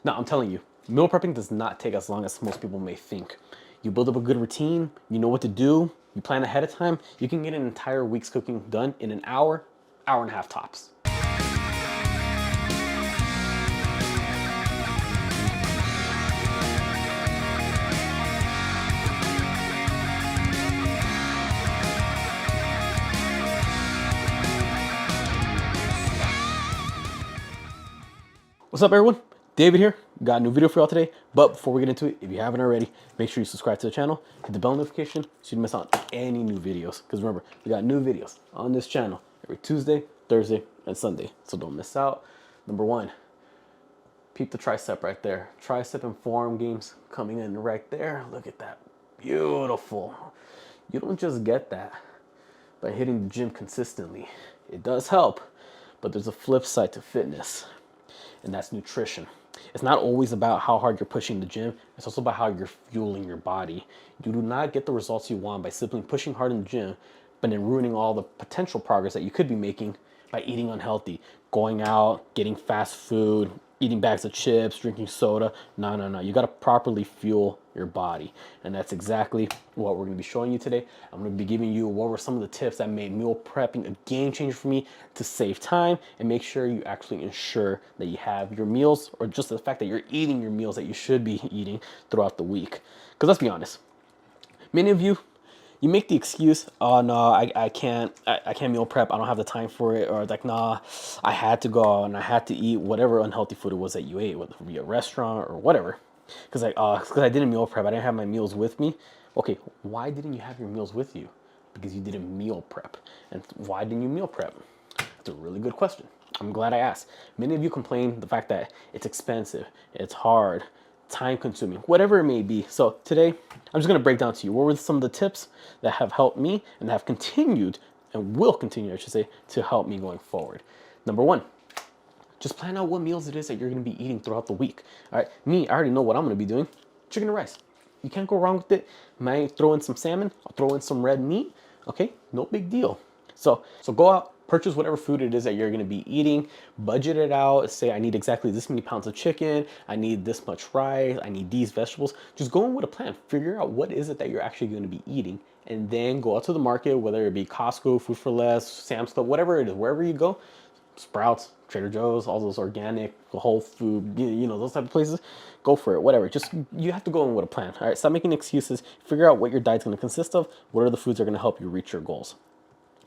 Now, I'm telling you, meal prepping does not take as long as most people may think. You build up a good routine, you know what to do, you plan ahead of time, you can get an entire week's cooking done in an hour, hour and a half tops. What's up, everyone? David here. Got a new video for y'all today. But before we get into it, if you haven't already, make sure you subscribe to the channel, hit the bell notification so you don't miss out on any new videos. Because remember, we got new videos on this channel every Tuesday, Thursday, and Sunday. So don't miss out. Number one, peep the tricep right there. Tricep and forearm games coming in right there. Look at that. Beautiful. You don't just get that by hitting the gym consistently. It does help, but there's a flip side to fitness, and that's nutrition. It's not always about how hard you're pushing the gym. It's also about how you're fueling your body. You do not get the results you want by simply pushing hard in the gym, but then ruining all the potential progress that you could be making by eating unhealthy, going out, getting fast food, eating bags of chips, drinking soda. No. You got to properly fuel your body. And that's exactly what we're going to be showing you today. I'm going to be giving you what were some of the tips that made meal prepping a game changer for me to save time and make sure you actually ensure that you have your meals, or just the fact that you're eating your meals that you should be eating throughout the week. Because let's be honest, many of you, you make the excuse, oh no, I can't meal prep, I don't have the time for it, or like, nah, I had to go out and I had to eat whatever unhealthy food it was that you ate, whether it be a restaurant or whatever. Because I didn't meal prep, I didn't have my meals with me. Okay, why didn't you have your meals with you? Because you didn't meal prep. And why didn't you meal prep? That's a really good question. I'm glad I asked. Many of you complain the fact that it's expensive, it's hard, time consuming, whatever it may be. So today, I'm just gonna break down to you what were some of the tips that have helped me and have continued and will continue, I should say, to help me going forward. Number one, just plan out what meals it is that you're gonna be eating throughout the week. All right, me, I already know what I'm gonna be doing. Chicken and rice. You can't go wrong with it. Might throw in some salmon, I'll throw in some red meat. Okay, no big deal. So go out, purchase whatever food it is that you're gonna be eating, budget it out, say I need exactly this many pounds of chicken, I need this much rice, I need these vegetables. Just go in with a plan, figure out what is it that you're actually gonna be eating, and then go out to the market, whether it be Costco, Food for Less, Sam's Club, whatever it is, wherever you go, Sprouts, Trader Joe's, all those organic, whole food, you know, those type of places, go for it, whatever. Just, you have to go in with a plan, all right? Stop making excuses, figure out what your diet's gonna consist of, what are the foods that are gonna help you reach your goals.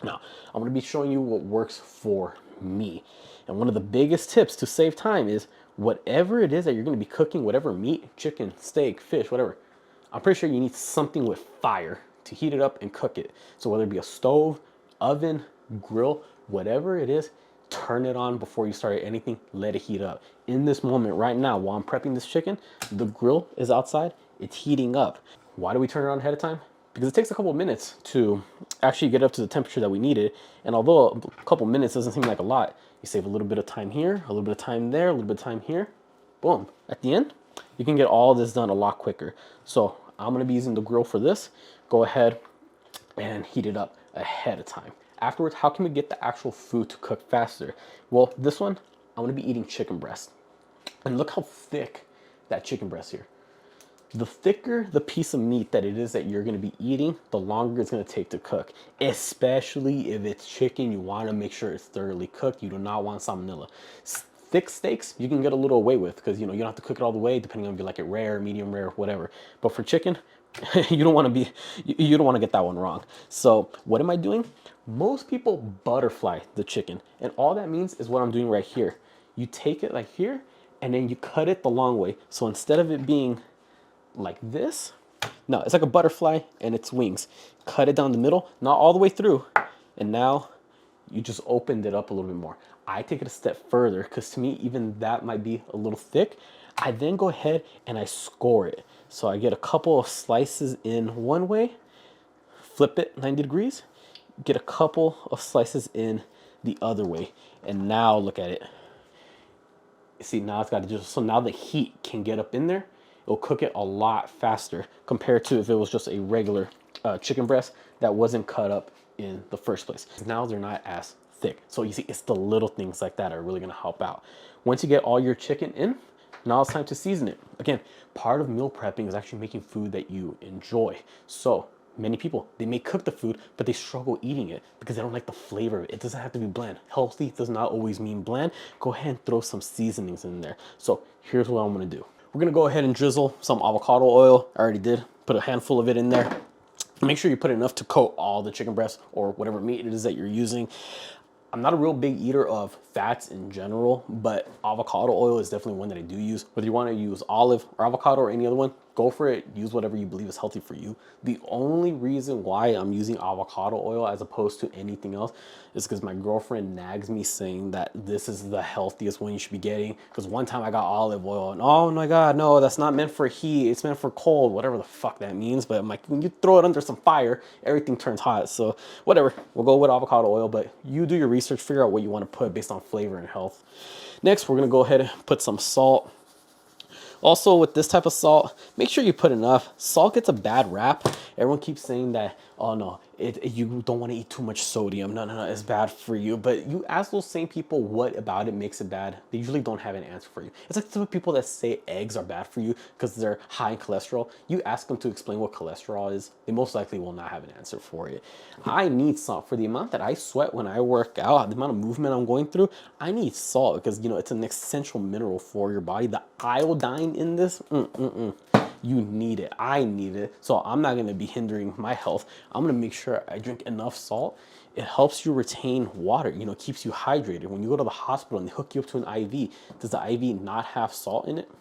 Now, I'm gonna be showing you what works for me. And one of the biggest tips to save time is whatever it is that you're gonna be cooking, whatever meat, chicken, steak, fish, whatever, I'm pretty sure you need something with fire to heat it up and cook it. So whether it be a stove, oven, grill, whatever it is, turn it on before you start anything, let it heat up. In this moment right now, while I'm prepping this chicken, the grill is outside, it's heating up. Why do we turn it on ahead of time? Because it takes a couple of minutes to actually get up to the temperature that we needed. And although a couple minutes doesn't seem like a lot, you save a little bit of time here, a little bit of time there, a little bit of time here. Boom. At the end, you can get all this done a lot quicker. So I'm gonna be using the grill for this. Go ahead and heat it up ahead of time. Afterwards, how can we get the actual food to cook faster? Well, this one, I'm gonna be eating chicken breast. And look how thick that chicken breast here. The thicker the piece of meat that it is that you're gonna be eating, the longer it's gonna take to cook. Especially if it's chicken, you wanna make sure it's thoroughly cooked. You do not want salmonella. Thick steaks, you can get a little away with because you don't have to cook it all the way, depending on if you like it rare, medium rare, whatever. But for chicken, you don't wanna get that one wrong. So what am I doing? Most people butterfly the chicken, and all that means is what I'm doing right here. You take it like here, and then you cut it the long way. So instead of it being like this, no, it's like a butterfly and its wings. Cut it down the middle, not all the way through, and now you just opened it up a little bit more. I take it a step further because to me, even that might be a little thick. I then go ahead and I score it. So I get a couple of slices in one way, flip it 90 degrees, get a couple of slices in the other way, and now look at it. See, now it's got to just, so now the heat can get up in there. It'll cook it a lot faster compared to if it was just a regular chicken breast that wasn't cut up in the first place. Now they're not as thick. So you see, it's the little things like that are really gonna help out. Once you get all your chicken in, Now it's time to season it. Again, part of meal prepping is actually making food that you enjoy. So many people, they may cook the food, but they struggle eating it because they don't like the flavor of it. It doesn't have to be bland. Healthy does not always mean bland. Go ahead and throw some seasonings in there. So here's what I'm gonna do. We're gonna go ahead and drizzle some avocado oil. I already did. Put a handful of it in there. Make sure you put enough to coat all the chicken breasts or whatever meat it is that you're using. I'm not a real big eater of fats in general, but avocado oil is definitely one that I do use. Whether you want to use olive or avocado or any other one, go for it. Use whatever you believe is healthy for you. The only reason why I'm using avocado oil as opposed to anything else is because my girlfriend nags me saying that this is the healthiest one you should be getting. Because one time I got olive oil and oh my God, no, that's not meant for heat. It's meant for cold, whatever the fuck that means. But I'm like, when you throw it under some fire, everything turns hot. So whatever, we'll go with avocado oil, but you do your research, figure out what you want to put based on flavor and health. Next, we're gonna go ahead and put some salt. Also, with this type of salt, make sure you put enough. Salt gets a bad rap. Everyone keeps saying that, oh no, you don't want to eat too much sodium. No, it's bad for you. But you ask those same people what about it makes it bad, they usually don't have an answer for you. It's like the people that say eggs are bad for you because they're high in cholesterol. You ask them to explain what cholesterol is, they most likely will not have an answer for it. I need salt for the amount that I sweat when I work out, the amount of movement I'm going through. I need salt because, you know, it's an essential mineral for your body. The iodine in this, you need it. I need it. So I'm not going to be hindering my health. I'm going to make sure I drink enough salt. It helps you retain water, you know, keeps you hydrated. When you go to the hospital and they hook you up to an IV, does the IV not have salt in it?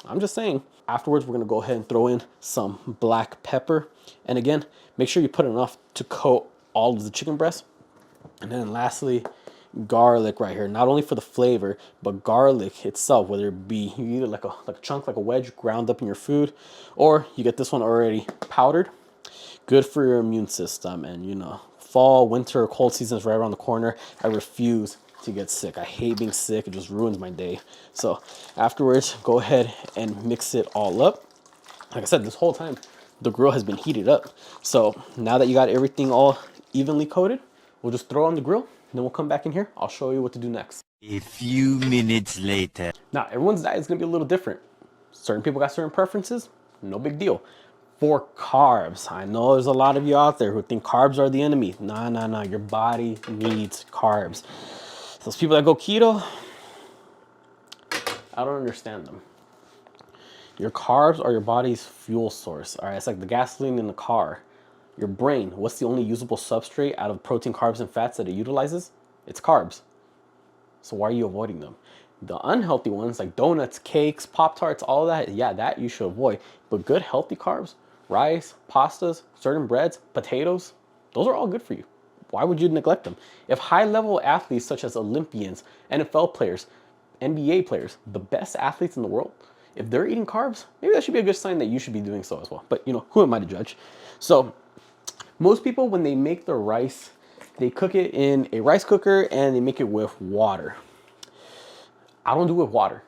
I'm just saying. Afterwards, we're going to go ahead and throw in some black pepper. And again, make sure you put enough to coat all of the chicken breasts. And then lastly, garlic right here, not only for the flavor, but garlic itself, whether it be you eat it like a chunk, like a wedge ground up in your food, or you get this one already powdered. Good for your immune system. And you know, fall, winter, cold season is right around the corner. I refuse to get sick. I hate being sick. It just ruins my day. So afterwards, go ahead and mix it all up. Like I said, this whole time the grill has been heated up. So now that you got everything all evenly coated, we'll just throw it on the grill. Then we'll come back in here. I'll show you what to do next. A few minutes later. Now, everyone's diet is going to be a little different. Certain people got certain preferences. No big deal. For carbs, I know there's a lot of you out there who think carbs are the enemy. Nah. Your body needs carbs. Those people that go keto, I don't understand them. Your carbs are your body's fuel source. All right, it's like the gasoline in the car. Your brain, what's the only usable substrate out of protein, carbs, and fats that it utilizes? It's carbs. So why are you avoiding them? The unhealthy ones like donuts, cakes, Pop-Tarts, all that, yeah, that you should avoid. But good healthy carbs, rice, pastas, certain breads, potatoes, those are all good for you. Why would you neglect them? If high-level athletes such as Olympians, NFL players, NBA players, the best athletes in the world, if they're eating carbs, maybe that should be a good sign that you should be doing so as well. But you know, who am I to judge? So most people, when they make their rice, they cook it in a rice cooker and they make it with water. I don't do it with water.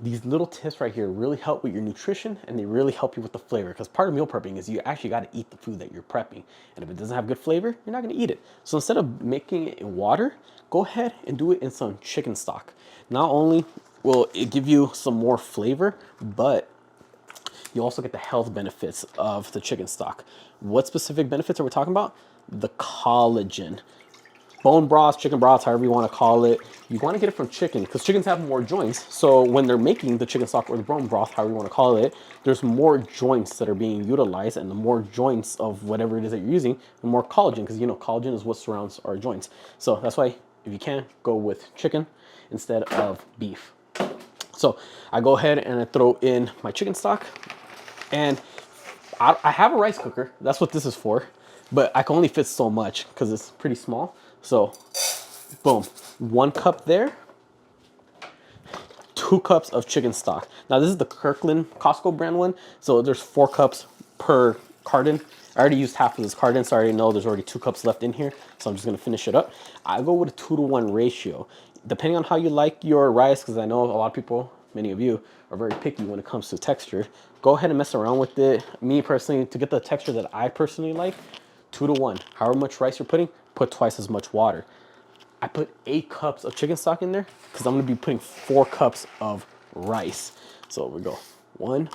These little tips right here really help with your nutrition and they really help you with the flavor, because part of meal prepping is you actually got to eat the food that you're prepping. And if it doesn't have good flavor, you're not going to eat it. So instead of making it in water, go ahead and do it in some chicken stock. Not only will it give you some more flavor, but you also get the health benefits of the chicken stock. What specific benefits are we talking about? The collagen. Bone broths, chicken broths, however you want to call it. You want to get it from chicken because chickens have more joints. So when they're making the chicken stock or the bone broth, however you want to call it, there's more joints that are being utilized, and the more joints of whatever it is that you're using, the more collagen, because you know collagen is what surrounds our joints. So that's why if you can, go with chicken instead of beef. So I go ahead and I throw in my chicken stock, and I have a rice cooker. That's what this is for, but I can only fit so much because it's pretty small. So boom, 1 cup there, 2 cups of chicken stock. Now this is the Kirkland Costco brand one. So there's 4 cups per carton. I already used half of this carton, so I already know there's already 2 cups left in here. So I'm just gonna finish it up. I go with a 2-to-1 ratio. Depending on how you like your rice, because I know a lot of people, many of you, are very picky when it comes to texture. Go ahead and mess around with it. Me personally, to get the texture that I personally like, 2-to-1. However much rice you're putting, put twice as much water. I put 8 cups of chicken stock in there because I'm gonna be putting 4 cups of rice. So we go 1,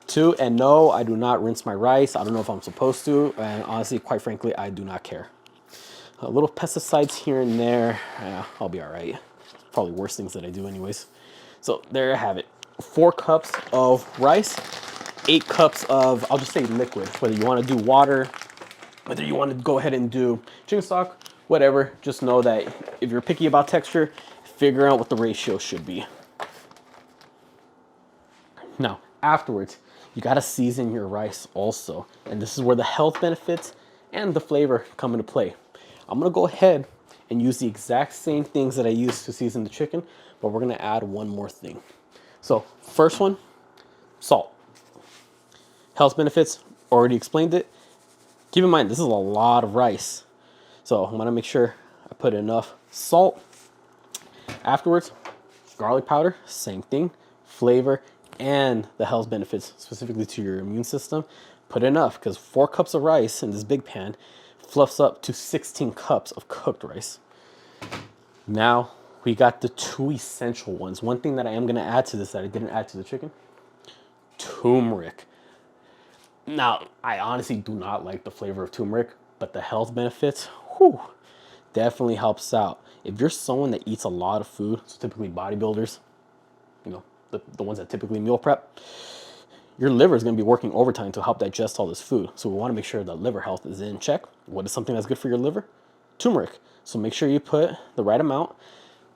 2, and no, I do not rinse my rice. I don't know if I'm supposed to, and honestly, quite frankly, I do not care. A little pesticides here and there, I'll be all right. Probably worse things that I do anyways. So there I have it. 4 cups of rice, 8 cups of, I'll just say liquid, whether you want to do water, whether you want to go ahead and do chicken stock, whatever. Just know that if you're picky about texture, figure out what the ratio should be. Now, afterwards, you got to season your rice also. And this is where the health benefits and the flavor come into play. I'm going to go ahead and use the exact same things that I used to season the chicken, but we're going to add one more thing. So first one, salt. Health benefits, already explained it. Keep in mind, this is a lot of rice. So I'm going to make sure I put enough salt. Afterwards, garlic powder, same thing. Flavor and the health benefits specifically to your immune system. Put enough, because 4 cups of rice in this big pan fluffs up to 16 cups of cooked rice. Now we got the 2 essential ones. One thing that I am going to add to this that I didn't add to the chicken, turmeric. Now, I honestly do not like the flavor of turmeric, but the health benefits, whew, definitely helps out. If you're someone that eats a lot of food, so typically bodybuilders, you know, the ones that typically meal prep, your liver is going to be working overtime to help digest all this food. So we want to make sure that liver health is in check. What is something that's good for your liver? Turmeric. So make sure you put the right amount.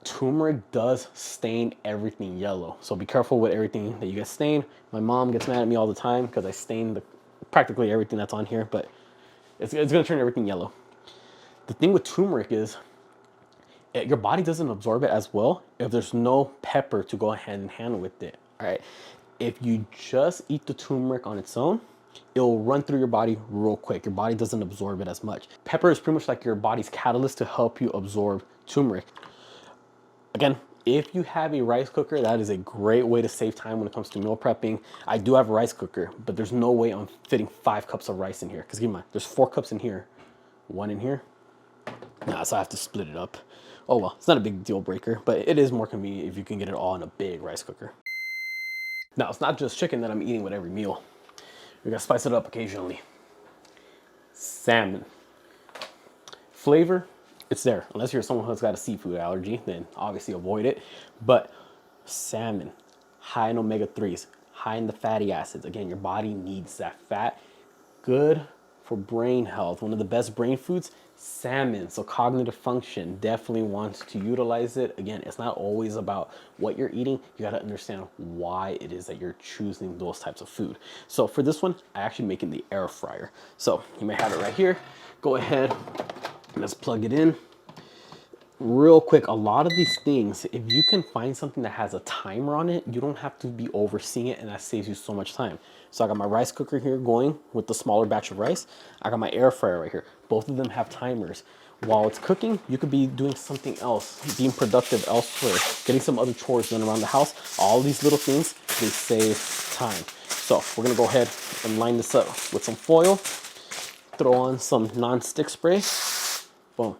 Turmeric does stain everything yellow. So be careful with everything that you get stained. My mom gets mad at me all the time because I stain practically everything that's on here, but it's going to turn everything yellow. The thing with turmeric is your body doesn't absorb it as well if there's no pepper to go hand in hand with it. All right. If you just eat the turmeric on its own, it'll run through your body real quick. Your body doesn't absorb it as much. Pepper is pretty much like your body's catalyst to help you absorb turmeric. Again, if you have a rice cooker, that is a great way to save time when it comes to meal prepping. I do have a rice cooker, but there's no way I'm fitting 5 cups of rice in here. Because keep in mind, there's 4 cups in here, 1 in here. Nah, so I have to split it up. Oh well, it's not a big deal breaker, but it is more convenient if you can get it all in a big rice cooker. Now, it's not just chicken that I'm eating with every meal. We gotta spice it up occasionally. Salmon. Flavor, it's there. Unless you're someone who's got a seafood allergy, then obviously avoid it. But salmon, high in omega-3s, high in the fatty acids. Again, your body needs that fat. Good for brain health. One of the best brain foods, salmon. So cognitive function, definitely wants to utilize it. Again, it's not always about what you're eating. You got to understand why it is that you're choosing those types of food. So for this one, I actually make it in the air fryer. So you may have it right here. Go ahead, let's plug it in. Real quick, a lot of these things, if you can find something that has a timer on it, you don't have to be overseeing it, and that saves you so much time. So I got my rice cooker here going with the smaller batch of rice. I got my air fryer right here. Both of them have timers. While it's cooking, you could be doing something else, being productive elsewhere, getting some other chores done around the house. All these little things, they save time. So we're gonna go ahead and line this up with some foil, throw on some non-stick spray, boom.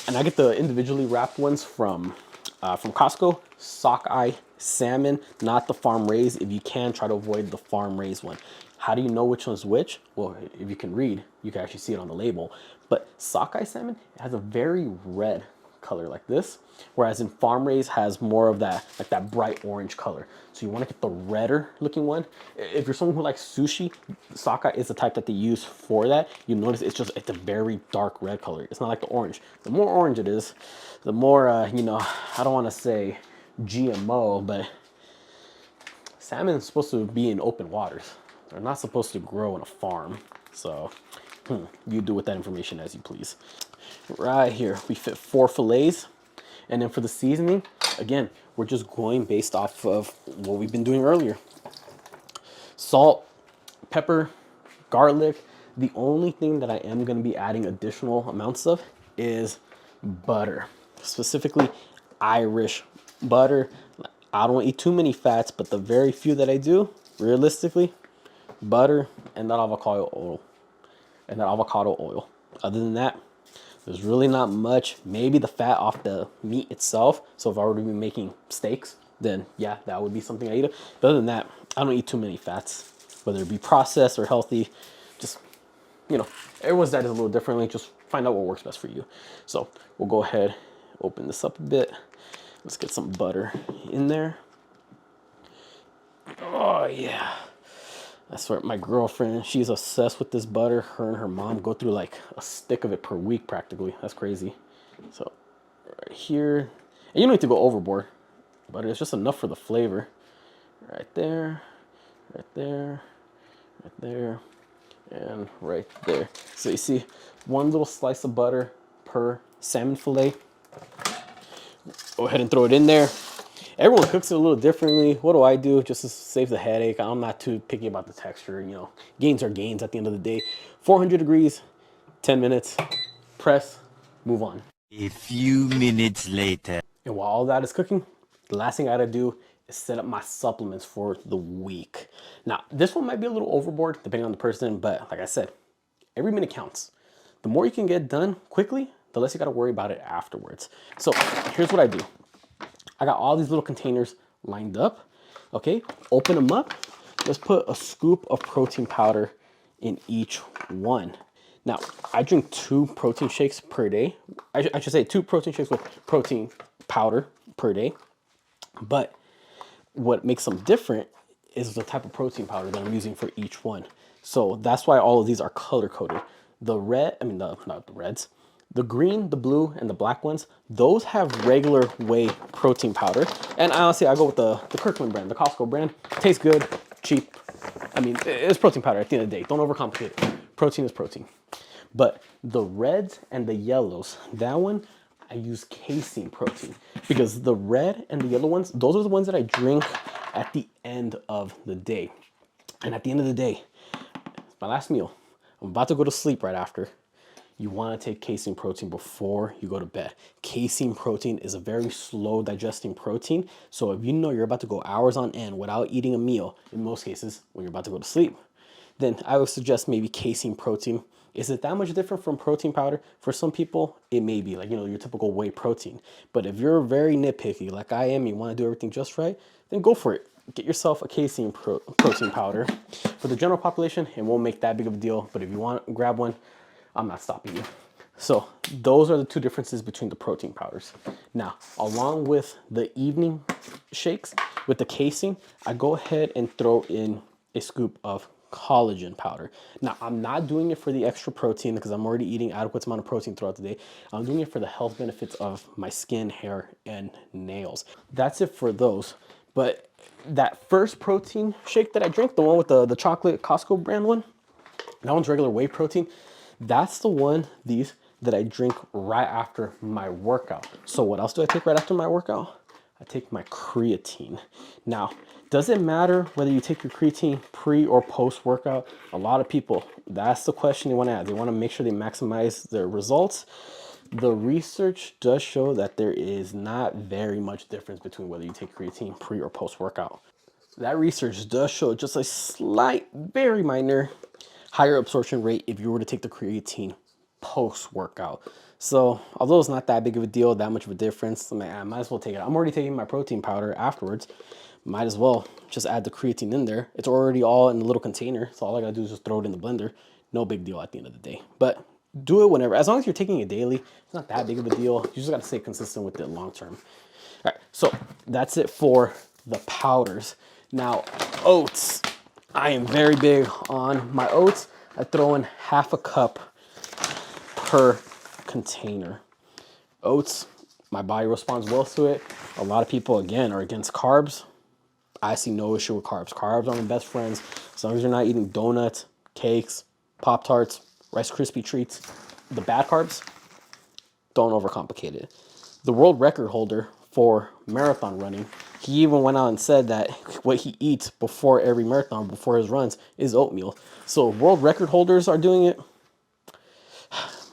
And I get the individually wrapped ones from Costco, sockeye salmon, not the farm raised. If you can, try to avoid the farm raised one. How do you know which one's which? Well, if you can read, you can actually see it on the label. But sockeye salmon, it has a very red color like this, whereas in farm raised has more of that, like that bright orange color. So you want to get the redder looking one. If you're someone who likes sushi, sockeye is the type that they use for that. You notice it's a very dark red color. It's not like the orange. The more orange it is, the more you know, I don't want to say GMO, but salmon is supposed to be in open waters. They're not supposed to grow in a farm. So you do with that information as you please. Right here, we fit 4 fillets. And then for the seasoning, again, we're just going based off of what we've been doing earlier. Salt, pepper, garlic. The only thing that I am going to be adding additional amounts of is butter, specifically Irish butter. I don't eat too many fats, but the very few that I do, realistically, butter and that avocado oil. Other than that, There's really not much. Maybe the fat off the meat itself. So if I were to be making steaks, then yeah, that would be something I eat. But other than that, I don't eat too many fats, whether it be processed or healthy. Just, you know, everyone's diet is a little differently. Just find out what works best for you. So we'll go ahead, open this up a bit. Let's get some butter in there. Oh yeah. I swear, my girlfriend, she's obsessed with this butter. Her and her mom go through like a stick of it per week practically. That's crazy. So right here, and you don't need to go overboard, but it's just enough for the flavor. Right there, right there, right there, and right there. So you see one little slice of butter per salmon fillet. Go ahead and throw it in there. Everyone cooks it a little differently. What do I do just to save the headache? I'm not too picky about the texture. You know, gains are gains at the end of the day. 400 degrees, 10 minutes, press, move on. A few minutes later. And while all that is cooking, the last thing I gotta do is set up my supplements for the week. Now, this one might be a little overboard depending on the person, but like I said, every minute counts. The more you can get done quickly, the less you gotta worry about it afterwards. So here's what I do. I got all these little containers lined up. Okay, open them up. Let's put a scoop of protein powder in each one. Now, I drink 2 protein shakes per day. I should say 2 protein shakes with protein powder per day. But what makes them different is the type of protein powder that I'm using for each one. So that's why all of these are color coded. The red, not the reds, the green, the blue, and the black ones, those have regular whey protein powder. And honestly, I go with the Kirkland brand, the Costco brand. Tastes good, cheap. I mean, it's protein powder at the end of the day. Don't overcomplicate it. Protein is protein. But the reds and the yellows, that one, I use casein protein. Because the red and the yellow ones, those are the ones that I drink at the end of the day. And at the end of the day, it's my last meal. I'm about to go to sleep right after. You want to take casein protein before you go to bed. Casein protein is a very slow digesting protein. So if you know you're about to go hours on end without eating a meal, in most cases, when you're about to go to sleep, then I would suggest maybe casein protein. Is it that much different from protein powder? For some people, it may be like, you know, your typical whey protein. But if you're very nitpicky like I am, you want to do everything just right, then go for it. Get yourself a casein protein powder. For the general population, it won't make that big of a deal. But if you want to grab one, I'm not stopping you. So those are the 2 differences between the protein powders. Now, along with the evening shakes with the casein, I go ahead and throw in a scoop of collagen powder. Now, I'm not doing it for the extra protein because I'm already eating adequate amount of protein throughout the day. I'm doing it for the health benefits of my skin, hair, and nails. That's it for those. But that first protein shake that I drink, the one with the chocolate Costco brand one, that one's regular whey protein. That's the one, these, that I drink right after my workout. So what else do I take right after my workout? I take my creatine. Now, does it matter whether you take your creatine pre or post workout? A lot of people, that's the question they want to ask. They want to make sure they maximize their results. The research does show that there is not very much difference between whether you take creatine pre or post workout. That research does show just a slight, very minor higher absorption rate if you were to take the creatine post-workout. So although it's not that big of a deal, that much of a difference, I might as well take it. I'm already taking my protein powder afterwards. Might as well just add the creatine in there. It's already all in a little container, so all I gotta do is just throw it in the blender. No big deal at the end of the day. But do it whenever. As long as you're taking it daily, it's not that big of a deal. You just gotta stay consistent with it long term. All right, so that's it for the powders. Now, oats. I am very big on my oats. I throw in half a cup per container. Oats, my body responds well to it. A lot of people, again, are against carbs. I see no issue with carbs. Carbs are my best friends. As long as you're not eating donuts, cakes, Pop-Tarts, Rice Krispie treats, the bad carbs, don't overcomplicate it. The world record holder for marathon running, he even went out and said that what he eats before every marathon, before his runs, is oatmeal. So world record holders are doing it.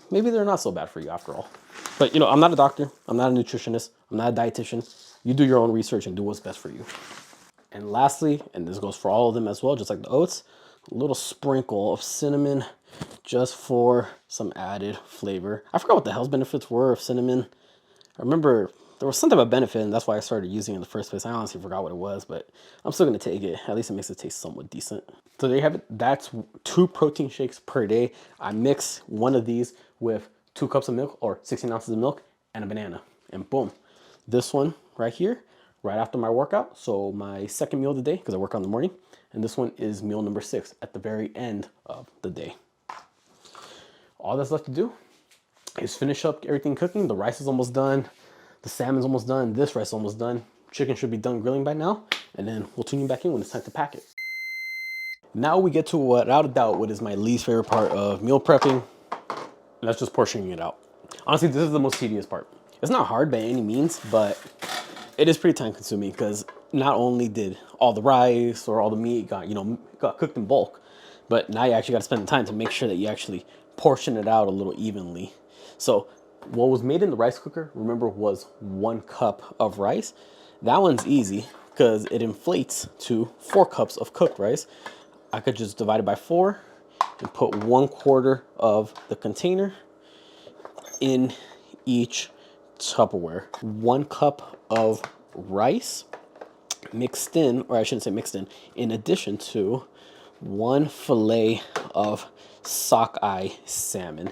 Maybe they're not so bad for you after all. But you know, I'm not a doctor. I'm not a nutritionist. I'm not a dietitian. You do your own research and do what's best for you. And lastly, and this goes for all of them as well, just like the oats, a little sprinkle of cinnamon just for some added flavor. I forgot what the hell's benefits were of cinnamon. I remember there was some type of benefit, and that's why I started using it in the first place. I honestly forgot what it was, but I'm still gonna take it. At least it makes it taste somewhat decent. So there you have it. That's 2 protein shakes per day. I mix one of these with 2 cups of milk or 16 ounces of milk and a banana, and boom. This one right here, right after my workout. So my second meal of the day, because I work out in the morning, and this one is meal number 6 at the very end of the day. All that's left to do is finish up everything cooking. The rice is almost done. The salmon's almost done. This rice is almost done. Chicken should be done grilling by now. And then we'll tune you back in when it's time to pack it. Now we get to, without a doubt, what is my least favorite part of meal prepping. That's just portioning it out. Honestly, this is the most tedious part. It's not hard by any means, but it is pretty time consuming because not only did all the rice or all the meat got cooked in bulk, but now you actually got to spend the time to make sure that you actually portion it out a little evenly. So what was made in the rice cooker, remember, was 1 cup of rice. That one's easy because it inflates to 4 cups of cooked rice. I could just divide it by 4 and put 1/4 of the container in each Tupperware. 1 cup of rice mixed in, or I shouldn't say mixed in addition to 1 fillet of sockeye salmon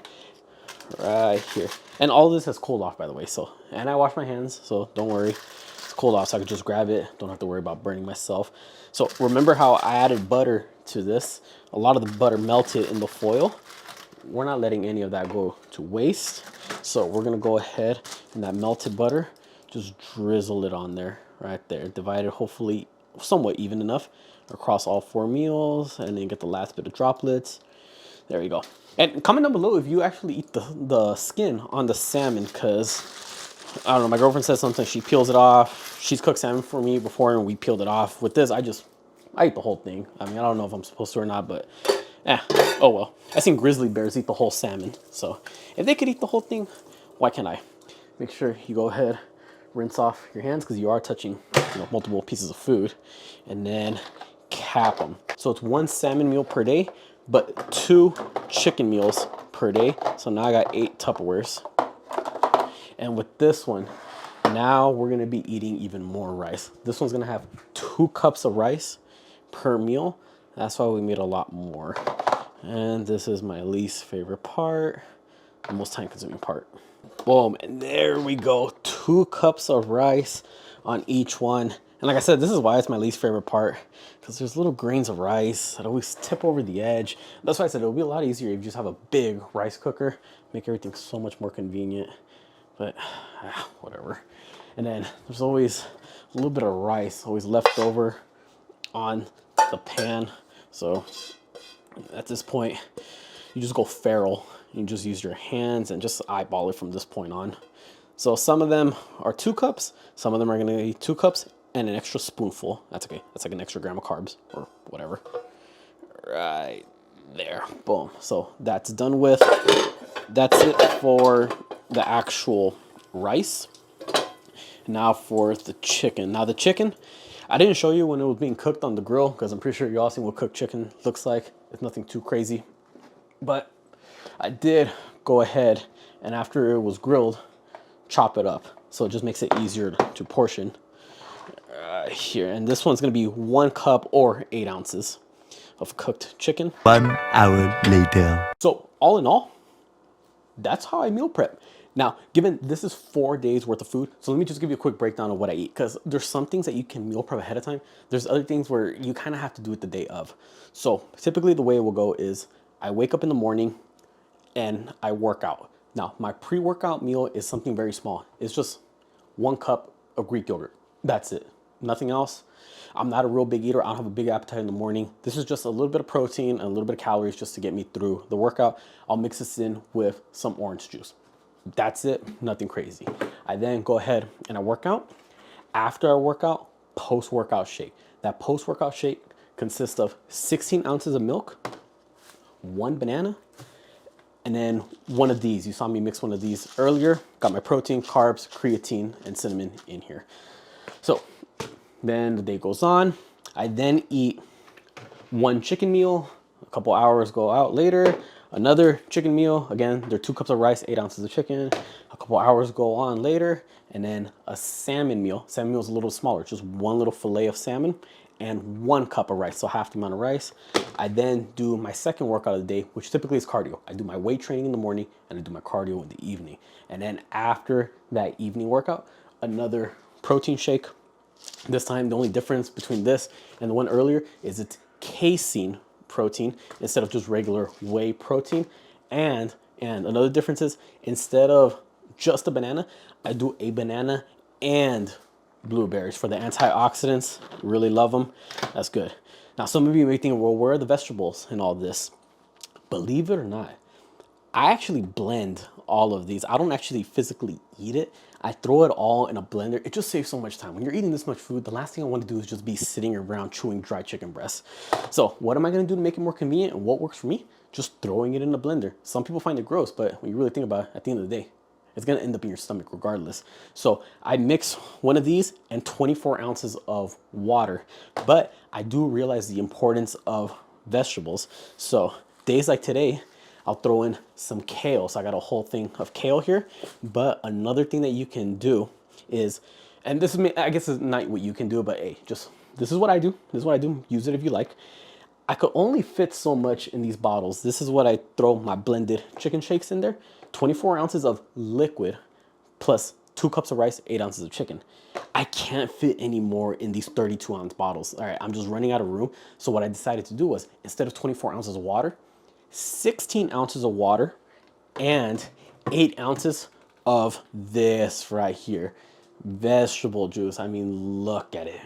right here. And all this has cooled off, by the way. So, and I wash my hands, so don't worry. It's cooled off, so I can just grab it. Don't have to worry about burning myself. So remember how I added butter to this? A lot of the butter melted in the foil. We're not letting any of that go to waste. So we're gonna go ahead and that melted butter, just drizzle it on there, right there. Divide it hopefully somewhat even enough across all 4 meals, and then get the last bit of droplets. There you go. And comment down below if you actually eat the skin on the salmon, because I don't know, my girlfriend says sometimes she peels it off. She's cooked salmon for me before and we peeled it off. With this, I eat the whole thing. I mean, I don't know if I'm supposed to or not, but oh well. I've seen grizzly bears eat the whole salmon. So if they could eat the whole thing, why can't I? Make sure you go ahead, rinse off your hands because you are touching multiple pieces of food, and then cap them. So it's 1 salmon meal per day, but 2 chicken meals per day. So now I got 8 Tupperwares. And with this one, now we're gonna be eating even more rice. This one's gonna have 2 cups of rice per meal. That's why we made a lot more. And this is my least favorite part, the most time consuming part. Boom, and there we go. 2 cups of rice on each one. And like I said, this is why it's my least favorite part, because there's little grains of rice that always tip over the edge. That's why I said it'll be a lot easier if you just have a big rice cooker, make everything so much more convenient. But whatever. And then there's always a little bit of rice always left over on the pan. So at this point, you just go feral. You just use your hands and just eyeball it from this point on. So some of them are 2 cups. Some of them are gonna be 2 cups and an extra spoonful. That's okay. That's like an extra gram of carbs or whatever. Right there. Boom. So that's done with. That's it for the actual rice. Now for the chicken. Now the chicken, I didn't show you when it was being cooked on the grill because I'm pretty sure you all seen what cooked chicken looks like. It's nothing too crazy. But I did go ahead and after it was grilled, chop it up. So it just makes it easier to portion here. And this one's gonna be 1 cup or 8 ounces of cooked chicken. 1 hour later. So all in all, that's how I meal prep. Now, given this is 4 days worth of food, so let me just give you a quick breakdown of what I eat, because there's some things that you can meal prep ahead of time. There's other things where you kind of have to do it the day of. So typically the way it will go is I wake up in the morning and I work out. Now, my pre-workout meal is something very small. It's just 1 cup of Greek yogurt. That's it. Nothing else. I'm not a real big eater. I don't have a big appetite in the morning. This is just a little bit of protein and a little bit of calories just to get me through the workout. I'll mix this in with some orange juice. That's it. Nothing crazy. I then go ahead and I work out. After I work out, post-workout shake. That post-workout shake consists of 16 ounces of milk, 1 banana, and then one of these. You saw me mix one of these earlier. Got my protein, carbs, creatine, and cinnamon in here. So then the day goes on. I then eat 1 chicken meal. A couple hours go out later. Another chicken meal, again, they're 2 cups of rice, 8 ounces of chicken. A couple hours go on later, and then a salmon meal. Salmon meal is a little smaller, just 1 little fillet of salmon and 1 cup of rice, so half the amount of rice. I then do my second workout of the day, which typically is cardio. I do my weight training in the morning and I do my cardio in the evening. And then after that evening workout, another protein shake. This time, the only difference between this and the one earlier is it's casein protein instead of just regular whey protein. And another difference is instead of just a banana, I do a banana and blueberries for the antioxidants. Really love them. That's good. Now, some of you may think, well, where are the vegetables in all this? Believe it or not, I actually blend all of these. I don't actually physically eat it. I throw it all in a blender. It just saves so much time. When you're eating this much food, the last thing I want to do is just be sitting around chewing dry chicken breasts. So what am I going to do to make it more convenient and what works for me? Just throwing it in a blender. Some people find it gross, but when you really think about it, at the end of the day, it's going to end up in your stomach regardless. So I mix one of these and 24 ounces of water. But I do realize the importance of vegetables. So days like today, I'll throw in some kale. So I got a whole thing of kale here. But another thing that you can do is, and this is, I guess it's not what you can do, but hey, just, this is what I do. This is what I do. Use it if you like. I could only fit so much in these bottles. This is what I throw my blended chicken shakes in there. 24 ounces of liquid plus 2 cups of rice, 8 ounces of chicken. I can't fit any more in these 32-ounce bottles. All right, I'm just running out of room. So what I decided to do was, instead of 24 ounces of water, 16 ounces of water and 8 ounces of this right here. Vegetable juice. I mean, look at it.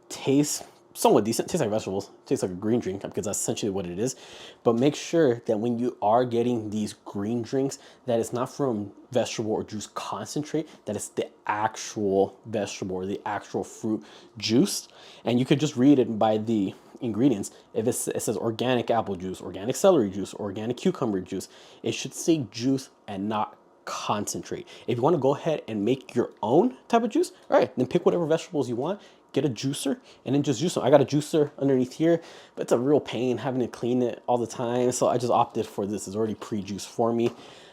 Tastes somewhat decent. Tastes like vegetables. Tastes like a green drink because that's essentially what it is. But make sure that when you are getting these green drinks, that it's not from vegetable or juice concentrate, that it's the actual vegetable or the actual fruit juice. And you could just read it by the ingredients. If it says organic apple juice, organic celery juice, organic cucumber juice, it should say juice and not concentrate. If you want to go ahead and make your own type of juice, all right, then pick whatever vegetables you want, get a juicer, and then just juice them. I got a juicer underneath here, but it's a real pain having to clean it all the time. So I just opted for this. It's already pre-juiced for me.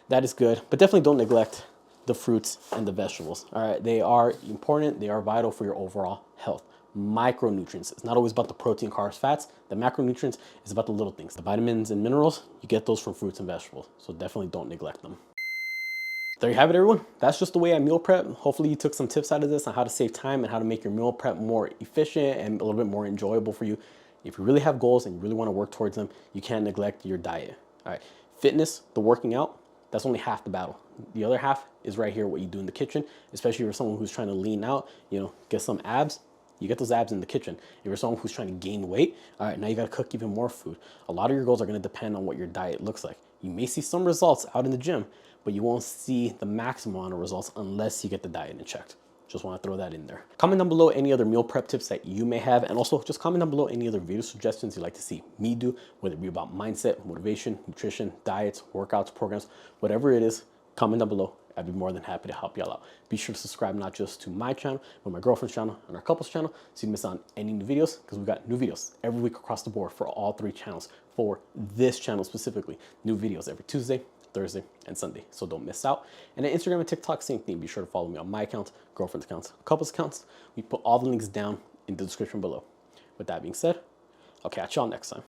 That is good, but definitely don't neglect the fruits and the vegetables. All right, they are important. They are vital for your overall health. Micronutrients. It's not always about the protein, carbs, fats. The macronutrients is about the little things. The vitamins and minerals, you get those from fruits and vegetables. So definitely don't neglect them. There you have it, everyone. That's just the way I meal prep. Hopefully you took some tips out of this on how to save time and how to make your meal prep more efficient and a little bit more enjoyable for you. If you really have goals and you really want to work towards them, you can't neglect your diet. All right, fitness, the working out, that's only half the battle. The other half is right here, what you do in the kitchen, especially if you're someone who's trying to lean out, get some abs. You get those abs in the kitchen. If you're someone who's trying to gain weight, all right, now you got to cook even more food. A lot of your goals are going to depend on what your diet looks like. You may see some results out in the gym, but you won't see the maximum amount of results unless you get the diet in check. Just want to throw that in there. Comment down below any other meal prep tips that you may have, and also just comment down below any other video suggestions you'd like to see me do, whether it be about mindset, motivation, nutrition, diets, workouts, programs, whatever it is, comment down below. I'd be more than happy to help y'all out. Be sure to subscribe not just to my channel, but my girlfriend's channel and our couple's channel so you don't miss out on any new videos, because we've got new videos every week across the board for all 3 channels. For this channel specifically, new videos every Tuesday, Thursday, and Sunday, so don't miss out. And then Instagram and TikTok, same thing. Be sure to follow me on my account, girlfriend's accounts, couple's accounts. We put all the links down in the description below. With that being said, I'll catch y'all next time.